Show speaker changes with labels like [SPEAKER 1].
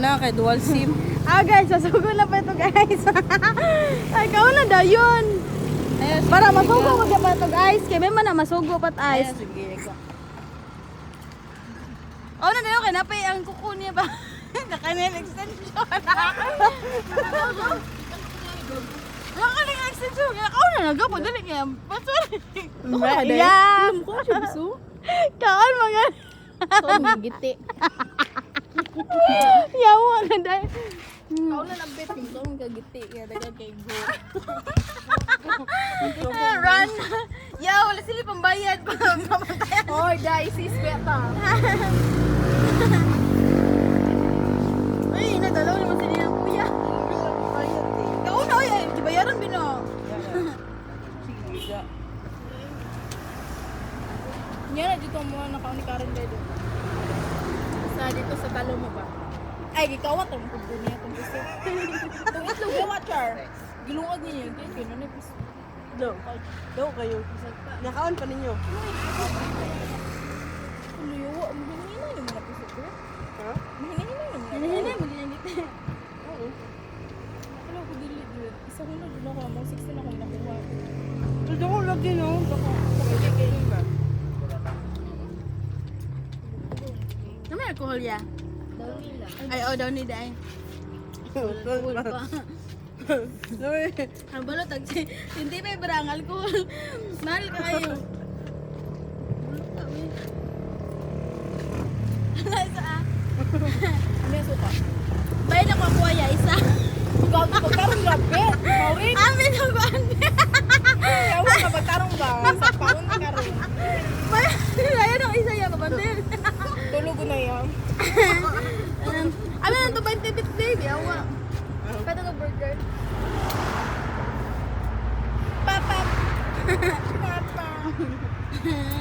[SPEAKER 1] Na kay dual sim.
[SPEAKER 2] Guys, masugo na pa ito guys. Ay, kauna daw yun.
[SPEAKER 1] Ayun,
[SPEAKER 2] Para masugo mo pa ito guys. Kaya may man na masugo pat
[SPEAKER 1] Ayun,
[SPEAKER 2] ice.
[SPEAKER 1] sige.
[SPEAKER 2] Oh, na daw kay napay ang kuko niya ba? Nakanin extension. Nakaning extension. Kaya kauna na gapo dali kaya. Paswali. Yeah.
[SPEAKER 1] Ko siya bisu.
[SPEAKER 2] Kaon mga.
[SPEAKER 1] So gigiti.
[SPEAKER 2] Yawa na dai.
[SPEAKER 1] Kau na lang bet so gigiti ya daga kay go.
[SPEAKER 2] Run. Yaw, wala sila pambayad pa. Mamatayan.
[SPEAKER 1] Oy, dai sis beta.
[SPEAKER 2] Ay, nadalaw naman sila ng kuya. Kauna, oy, ay, gibayaran bino.
[SPEAKER 1] Sige. Nya na dito mo nakauni Karen dito. Sa dito sa talo mo ba? Ay, gikawat ang kubo niya kung gusto. Kung itlog yung watcher, gilungag niya yung kaya na nipis.
[SPEAKER 2] Daw kayo. Nakaon pa ninyo.
[SPEAKER 1] Ano yung wa, mahingina yung mga piso ko.
[SPEAKER 2] Ha?
[SPEAKER 1] Mahingina yung mga
[SPEAKER 2] Hindi mo ginagit.
[SPEAKER 1] Oo. Wala ko dili dude. Isa ko na doon ako, mga 16 ako nakuha.
[SPEAKER 2] Ito ko lagi no.
[SPEAKER 1] Pwede kayo ba?
[SPEAKER 2] Naman alcohol ya.
[SPEAKER 1] Daw nila.
[SPEAKER 2] Ay, oh, daw ni dai.
[SPEAKER 1] Full pa.
[SPEAKER 2] Ang balot, hindi pa ibarang alcohol. Mahal ka kayo. Sa
[SPEAKER 1] Ano yung suka?
[SPEAKER 2] Bayan ako ako ya, isa.
[SPEAKER 1] Gago ko karong gabi. Maurin.
[SPEAKER 2] Amin ang baan.
[SPEAKER 1] Kaya mo kapag karong ba? Sa paon na karong.
[SPEAKER 2] Bayan ako isa ya, kapantin.
[SPEAKER 1] Tulog ko na yan.
[SPEAKER 2] Amin ang to 20 bit baby, awa.